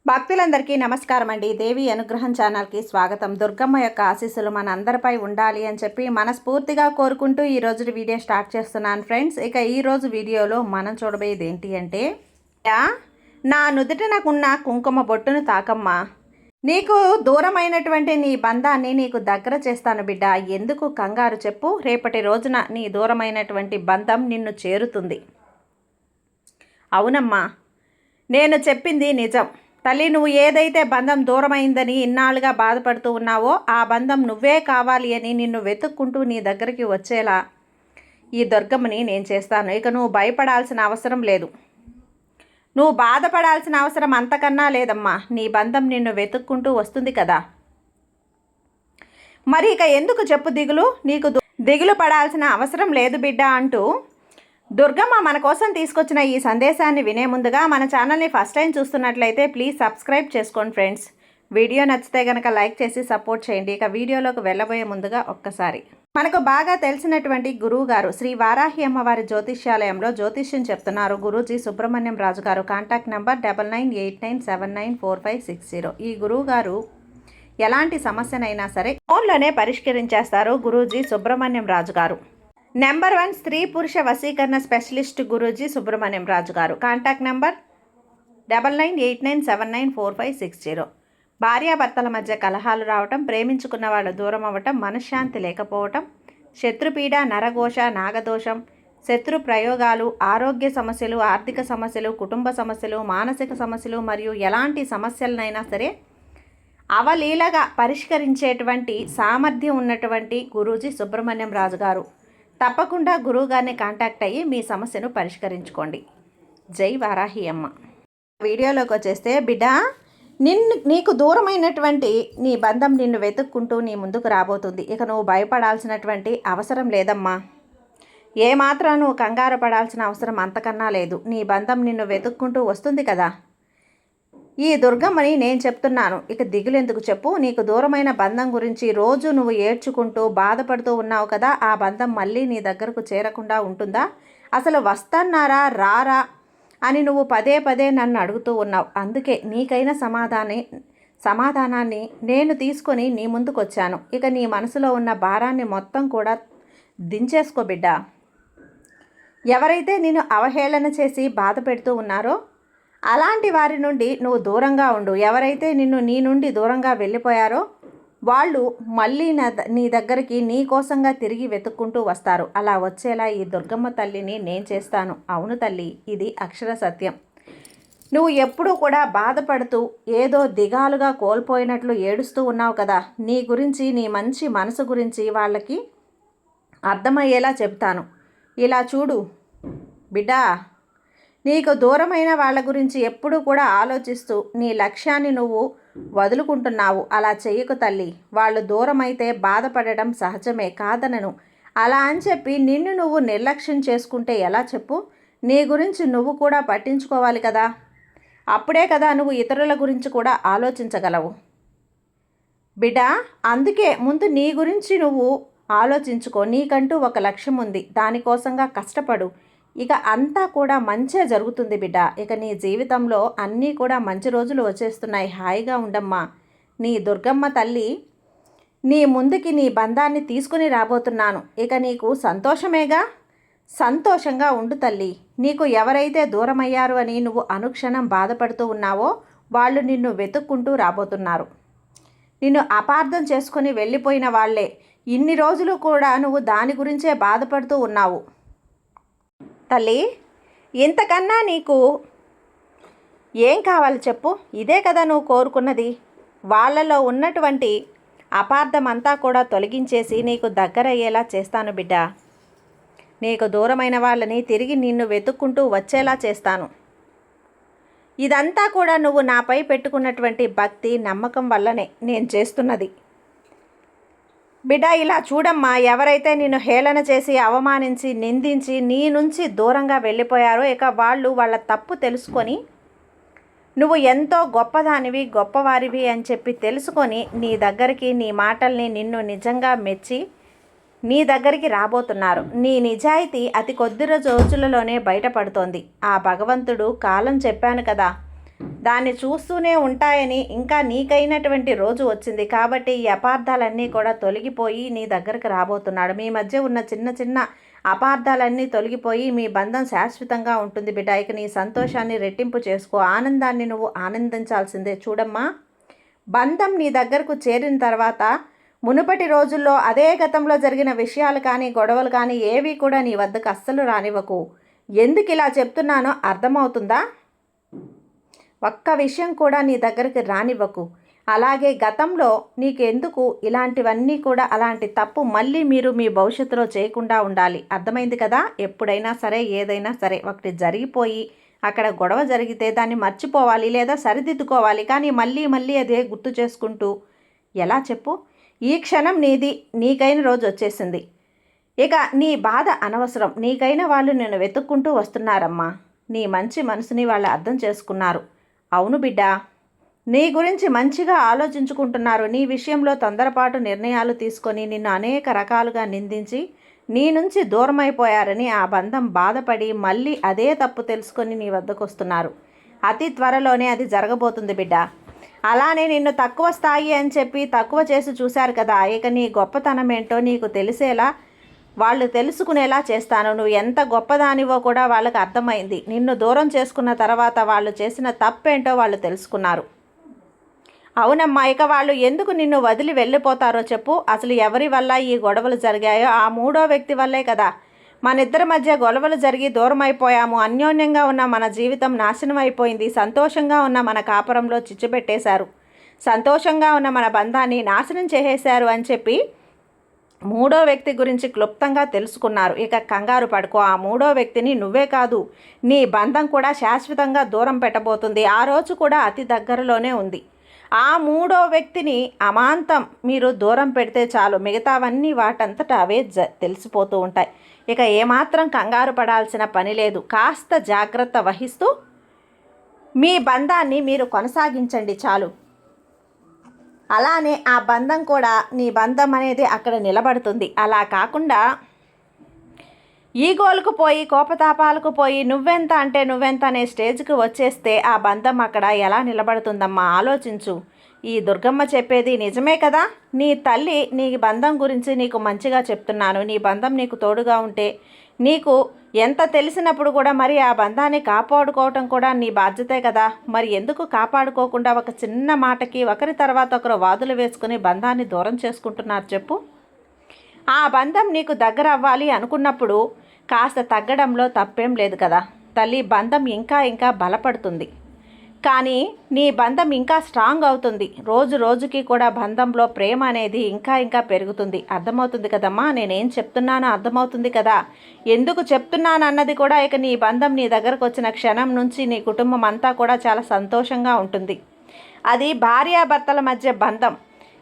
భక్తులందరికీ నమస్కారం అండి. దేవి అనుగ్రహం ఛానల్కి స్వాగతం. దుర్గమ్మ యొక్క ఆశీస్సులు మన అందరిపై ఉండాలి అని చెప్పి మనస్ఫూర్తిగా కోరుకుంటూ ఈరోజు వీడియో స్టార్ట్ చేస్తున్నాను ఫ్రెండ్స్. ఇక ఈరోజు వీడియోలో మనం చూడబోయేది ఏంటి అంటే, నా నుదుటినకున్న కుంకుమ బొట్టును తాకమ్మా, నీకు దూరమైనటువంటి నీ బంధాన్ని నీకు దగ్గర చేస్తాను బిడ్డ. ఎందుకు కంగారు చెప్పు, రేపటి రోజున నీ దూరమైనటువంటి బంధం నిన్ను చేరుతుంది. అవునమ్మా, నేను చెప్పింది నిజం తల్లి. నువ్వు ఏదైతే బంధం దూరమైందని ఇన్నాళ్ళుగా బాధపడుతూ ఉన్నావో ఆ బంధం నువ్వే కావాలి అని నిన్ను వెతుక్కుంటూ నీ దగ్గరికి వచ్చేలా ఈ దుర్గమ్మని నేను చేస్తాను. ఇక నువ్వు భయపడాల్సిన అవసరం లేదు, నువ్వు బాధపడాల్సిన అవసరం అంతకన్నా లేదమ్మా. నీ బంధం నిన్ను వెతుక్కుంటూ వస్తుంది కదా. మరి ఇక ఎందుకు చెప్పు దిగులు, నీకు దిగులు పడాల్సిన అవసరం లేదు బిడ్డ అంటూ దుర్గమ్మ మన కోసం తీసుకొచ్చిన ఈ సందేశాన్ని వినే ముందుగా మన ఛానల్ని ఫస్ట్ టైం చూస్తున్నట్లయితే ప్లీజ్ సబ్స్క్రైబ్ చేసుకోండి ఫ్రెండ్స్. వీడియో నచ్చితే కనుక లైక్ చేసి సపోర్ట్ చేయండి. ఇక వీడియోలోకి వెళ్ళబోయే ముందుగా ఒక్కసారి మనకు బాగా తెలిసినటువంటి గురువు గారు శ్రీ వారాహి అమ్మవారి జ్యోతిష్యాలయంలో జ్యోతిష్యం చెప్తున్నారు గురూజీ సుబ్రహ్మణ్యం రాజు గారు. Contact number 9989794560. ఈ గురువు గారు ఎలాంటి సమస్యనైనా సరే ఫోన్లోనే పరిష్కరించేస్తారు గురూజీ సుబ్రహ్మణ్యం రాజు గారు. నెంబర్ 1 స్త్రీ పురుష వశీకరణ స్పెషలిస్ట్ గురూజీ సుబ్రహ్మణ్యం రాజు గారు. Contact number 9989794560. భార్యాభర్తల మధ్య కలహాలు రావటం, ప్రేమించుకున్న వాళ్ళు దూరం అవ్వటం, మనశ్శాంతి లేకపోవటం, శత్రుపీడ, నరఘోష, నాగదోషం, శత్రు ప్రయోగాలు, ఆరోగ్య సమస్యలు, ఆర్థిక సమస్యలు, కుటుంబ సమస్యలు, మానసిక సమస్యలు మరియు ఎలాంటి సమస్యలనైనా సరే అవలీలగా పరిష్కరించేటువంటి సామర్థ్యం ఉన్నటువంటి గురూజీ సుబ్రహ్మణ్యం రాజు గారు. తప్పకుండా గురువుగారిని కాంటాక్ట్ అయ్యి మీ సమస్యను పరిష్కరించుకోండి. జై వారాహి అమ్మ. వీడియోలోకి వచ్చేస్తే, బిడ్డ నీకు దూరమైనటువంటి నీ బంధం నిన్ను వెతుక్కుంటూ నీ ముందుకు రాబోతుంది. ఇక నువ్వు భయపడాల్సినటువంటి అవసరం లేదమ్మా. ఏమాత్రం నువ్వు కంగారు పడాల్సిన అవసరం అంతకన్నా లేదు. నీ బంధం నిన్ను వెతుక్కుంటూ వస్తుంది కదా. ఈ దుర్గమ్మని నేను చెప్తున్నాను, ఇక దిగులెందుకు చెప్పు. నీకు దూరమైన బంధం గురించి రోజు నువ్వు ఏడ్చుకుంటూ బాధపడుతూ ఉన్నావు కదా. ఆ బంధం మళ్ళీ నీ దగ్గరకు చేరకుండా ఉంటుందా? అసలు వస్తున్నారా రారా అని నువ్వు పదే పదే నన్ను అడుగుతూ ఉన్నావు. అందుకే నీకైన సమాధానాన్ని నేను తీసుకొని నీ ముందుకు వచ్చాను. ఇక నీ మనసులో ఉన్న భారాన్ని మొత్తం కూడా దించేసుకో బిడ్డ. ఎవరైతే నిన్ను అవహేళన చేసి బాధ పెడుతూ ఉన్నారో అలాంటి వారి నుండి నువ్వు దూరంగా ఉండు. ఎవరైతే నీ నుండి దూరంగా వెళ్ళిపోయారో వాళ్ళు మళ్ళీ నీ దగ్గరికి నీ కోసంగా తిరిగి వెతుక్కుంటూ వస్తారు. అలా వచ్చేలా ఈ దుర్గమ్మ తల్లిని నేను చేస్తాను. అవును తల్లి, ఇది అక్షర సత్యం. నువ్వు ఎప్పుడూ కూడా బాధపడుతూ ఏదో దిగాలుగా కోల్పోయినట్లు ఏడుస్తూ ఉన్నావు కదా. నీ గురించి, నీ మంచి మనసు గురించి వాళ్ళకి అర్థమయ్యేలా చెప్తాను. ఇలా చూడు బిడ్డా, నీకు దూరమైన వాళ్ళ గురించి ఎప్పుడూ కూడా ఆలోచిస్తూ నీ లక్ష్యాన్ని నువ్వు వదులుకుంటున్నావు. అలా చెయ్యకు తల్లి. వాళ్ళు దూరమైతే బాధపడడం సహజమే, కాదనను. అలా అని చెప్పి నిన్ను నువ్వు నిర్లక్ష్యం చేసుకుంటే ఎలా చెప్పు. నీ గురించి నువ్వు కూడా పట్టించుకోవాలి కదా. అప్పుడే కదా నువ్వు ఇతరుల గురించి కూడా ఆలోచించగలవు బిడ్డ. అందుకే ముందు నీ గురించి నువ్వు ఆలోచించుకో. నీకంటూ ఒక లక్ష్యం ఉంది, దానికోసంగా కష్టపడు. ఇక అంతా కూడా మంచే జరుగుతుంది బిడ్డ. ఇక నీ జీవితంలో అన్నీ కూడా మంచి రోజులు వచ్చేస్తున్నాయి. హాయిగా ఉండమ్మా. నీ దుర్గమ్మ తల్లి నీ ముందుకి నీ బంధాన్ని తీసుకుని రాబోతున్నాను. ఇక నీకు సంతోషమేగా. సంతోషంగా ఉండు తల్లి. నీకు ఎవరైతే దూరమయ్యారు అని నువ్వు అనుక్షణం బాధపడుతూ ఉన్నావో వాళ్ళు నిన్ను వెతుక్కుంటూ రాబోతున్నారు. నిన్ను అపార్థం చేసుకుని వెళ్ళిపోయిన వాళ్ళే. ఇన్ని రోజులు కూడా నువ్వు దాని గురించే బాధపడుతూ ఉన్నావు తల్లి. ఇంతకన్నా నీకు ఏం కావాలి చెప్పు. ఇదే కదా నువ్వు కోరుకున్నది. వాళ్ళలో ఉన్నటువంటి అపార్థం అంతా కూడా తొలగించేసి నీకు దగ్గరయ్యేలా చేస్తాను బిడ్డ. నీకు దూరమైన వాళ్ళని తిరిగి నిన్ను వెతుక్కుంటూ వచ్చేలా చేస్తాను. ఇదంతా కూడా నువ్వు నాపై పెట్టుకున్నటువంటి భక్తి, నమ్మకం వల్లనే నేను చేస్తున్నది బిడ్డ. ఇలా చూడమ్మా, ఎవరైతే నిన్ను హేళన చేసి, అవమానించి, నిందించి నీ నుంచి దూరంగా వెళ్ళిపోయారో ఇక వాళ్ళు వాళ్ళ తప్పు తెలుసుకొని నువ్వు ఎంతో గొప్పదానివి, గొప్పవారివి అని చెప్పి తెలుసుకొని నీ దగ్గరికి, నీ మాటల్ని నిన్ను నిజంగా మెచ్చి నీ దగ్గరికి రాబోతున్నారు. నీ నిజాయితీ అతి కొద్ది రోజులలోనే బయటపడుతోంది. ఆ భగవంతుడు కాలం చెప్పాను కదా, దాన్ని చూస్తూనే ఉంటాయని ఇంకా నీకైనటువంటి రోజు వచ్చింది కాబట్టి ఈ అపార్థాలన్నీ కూడా తొలగిపోయి నీ దగ్గరకు రాబోతున్నాడు. మీ మధ్య ఉన్న చిన్న చిన్న అపార్థాలన్నీ తొలగిపోయి మీ బంధం శాశ్వతంగా ఉంటుంది బిడ్డ. ఇక నీ సంతోషాన్ని రెట్టింపు చేసుకో, ఆనందాన్ని నువ్వు ఆనందించాల్సిందే. చూడమ్మా, బంధం నీ దగ్గరకు చేరిన తర్వాత మునుపటి రోజుల్లో అదే గతంలో జరిగిన విషయాలు కానీ గొడవలు కానీ ఏవి కూడా నీ వద్దకు అస్సలు రానివ్వకు. ఎందుకు ఇలా చెప్తున్నానో అర్థమవుతుందా? ఒక్క విషయం కూడా నీ దగ్గరికి రానివ్వకు. అలాగే గతంలో నీకెందుకు ఇలాంటివన్నీ కూడా అలాంటి తప్పు మళ్ళీ మీరు మీ భవిష్యత్తులో చేయకుండా ఉండాలి. అర్థమైంది కదా? ఎప్పుడైనా సరే ఏదైనా సరే ఒకటి జరిగిపోయి అక్కడ గొడవ జరిగితే దాన్ని మర్చిపోవాలి లేదా సరిదిద్దుకోవాలి. కానీ మళ్ళీ మళ్ళీ అదే గుర్తు చేసుకుంటూ ఎలా చెప్పు? ఈ క్షణం నీది, నీకైన రోజు వచ్చేసింది. ఇక నీ బాధ అనవసరం. నీకైన వాళ్ళు నిన్ను వెతుక్కుంటూ వస్తున్నారమ్మా. నీ మంచి మనసుని వాళ్ళు అర్థం చేసుకున్నారు. అవును బిడ్డ, నీ గురించి మంచిగా ఆలోచించుకుంటున్నారు. నీ విషయంలో తొందరపాటు నిర్ణయాలు తీసుకొని నిన్ను అనేక రకాలుగా నిందించి నీ నుంచి దూరమైపోయారని ఆ బంధం బాధపడి మళ్ళీ అదే తప్పు తెలుసుకొని నీ వద్దకు వస్తున్నారు. అతి త్వరలోనే అది జరగబోతుంది బిడ్డ. అలానే నిన్ను తక్కువ స్థాయి అని చెప్పి తక్కువ చేసి చూశారు కదా, ఇక నీ గొప్పతనం ఏంటో నీకు తెలిసేలా వాళ్ళు తెలుసుకునేలా చేస్తాను. నువ్వు ఎంత గొప్పదానివో కూడా వాళ్ళకి అర్థమైంది. నిన్ను దూరం చేసుకున్న తర్వాత వాళ్ళు చేసిన తప్పేంటో వాళ్ళు తెలుసుకున్నారు. అవునమ్మా, ఇక వాళ్ళు ఎందుకు నిన్ను వదిలి వెళ్ళిపోతారో చెప్పు. అసలు ఎవరి వల్ల ఈ గొడవలు జరిగాయో ఆ మూడో వ్యక్తి వల్లే కదా. మన ఇద్దరి మధ్య గొడవలు జరిగి దూరం అయిపోయాము. అన్యోన్యంగా ఉన్న మన జీవితం నాశనం అయిపోయింది. సంతోషంగా ఉన్న మన కాపురంలో చిచ్చుపెట్టేశారు. సంతోషంగా ఉన్న మన బంధాన్ని నాశనం చేసేశారు అని చెప్పి మూడో వ్యక్తి గురించి క్లుప్తంగా తెలుసుకున్నారు. ఇక కంగారు పడుకో. ఆ మూడో వ్యక్తిని నువ్వే కాదు, నీ బంధం కూడా శాశ్వతంగా దూరం పెట్టబోతుంది. ఆ రోజు కూడా అతి దగ్గరలోనే ఉంది. ఆ మూడో వ్యక్తిని అమాంతం మీరు దూరం పెడితే చాలు, మిగతావన్నీ వాటంతటా అవే తెలిసిపోతూ ఉంటాయి. ఇక ఏమాత్రం కంగారు పడాల్సిన పని లేదు. కాస్త జాగ్రత్త వహిస్తూ మీ బంధాన్ని మీరు కొనసాగించండి చాలు. అలానే ఆ బంధం కూడా, నీ బంధం అనేది అక్కడ నిలబడుతుంది. అలా కాకుండా ఈగోలకు పోయి కోపతాపాలకు పోయి నువ్వెంత అంటే నువ్వెంత అనే స్టేజ్కి వచ్చేస్తే ఆ బంధం అక్కడ ఎలా నిలబడుతుందమ్మా? ఆలోచించు. ఈ దుర్గమ్మ చెప్పేది నిజమే కదా. నీ తల్లి నీ బంధం గురించి నీకు మంచిగా చెప్తున్నాను. నీ బంధం నీకు తోడుగా ఉంటే నీకు ఎంత తెలిసినప్పుడు కూడా మరి ఆ బంధాన్ని కాపాడుకోవటం కూడా నీ బాధ్యతే కదా. మరి ఎందుకు కాపాడుకోకుండా ఒక చిన్న మాటకి ఒకరి తర్వాత ఒకరు వాదులు వేసుకుని బంధాన్ని దూరం చేసుకుంటున్నారు చెప్పు? ఆ బంధం నీకు దగ్గర అవ్వాలి అనుకున్నప్పుడు కాస్త తగ్గడంలో తప్పేం లేదు కదా తల్లి. బంధం ఇంకా ఇంకా బలపడుతుంది, కానీ నీ బంధం ఇంకా స్ట్రాంగ్ అవుతుంది. రోజు రోజుకి కూడా బంధంలో ప్రేమ అనేది ఇంకా ఇంకా పెరుగుతుంది. అర్థమవుతుంది కదమ్మా? నేనేం చెప్తున్నానో అర్థమవుతుంది కదా. ఎందుకు చెప్తున్నాను అన్నది కూడా, ఇక నీ బంధం నీ దగ్గరకు వచ్చిన క్షణం నుంచి నీ కుటుంబం అంతా కూడా చాలా సంతోషంగా ఉంటుంది. అది భార్యాభర్తల మధ్య బంధం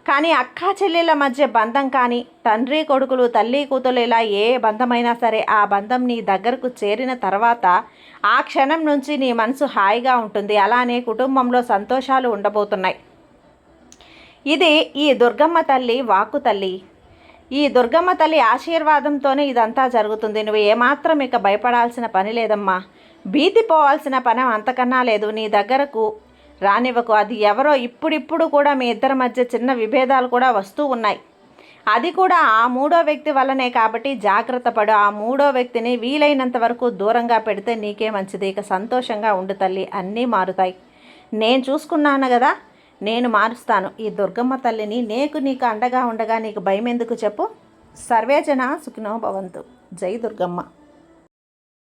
కానీ, అక్కా చెల్లెళ్ళ మధ్య బంధం కానీ, తండ్రి కొడుకులు తల్లి కూతురు ఇలా ఏ బంధమైనా సరే ఆ బంధం నీ దగ్గరకు చేరిన తర్వాత ఆ క్షణం నుంచి నీ మనసు హాయిగా ఉంటుంది. అలానే కుటుంబంలో సంతోషాలు ఉండబోతున్నాయి. ఇది ఈ దుర్గమ్మ తల్లి వాక్కు తల్లి. ఈ దుర్గమ్మ తల్లి ఆశీర్వాదంతోనే ఇదంతా జరుగుతుంది. నువ్వు ఏమాత్రం ఇక భయపడాల్సిన పని లేదమ్మా. భీతి పోవాల్సిన పని అంతకన్నా లేదు. నీ దగ్గరకు రానివ్వకు. అది ఎవరో ఇప్పుడిప్పుడు కూడా మీ ఇద్దరి మధ్య చిన్న విభేదాలు కూడా వస్తూ ఉన్నాయి. అది కూడా ఆ మూడో వ్యక్తి వల్లనే. కాబట్టి జాగ్రత్త పడు. ఆ మూడో వ్యక్తిని వీలైనంత వరకు దూరంగా పెడితే నీకే మంచిది. ఇక సంతోషంగా ఉండు తల్లి, అన్నీ మారుతాయి. నేను చూసుకున్నాను కదా, నేను మారుస్తాను. ఈ దుర్గమ్మ తల్లిని నీకు అండగా ఉండగా నీకు భయం ఎందుకు చెప్పు? సర్వేజన సుఖినో భవంతు. జై దుర్గమ్మ.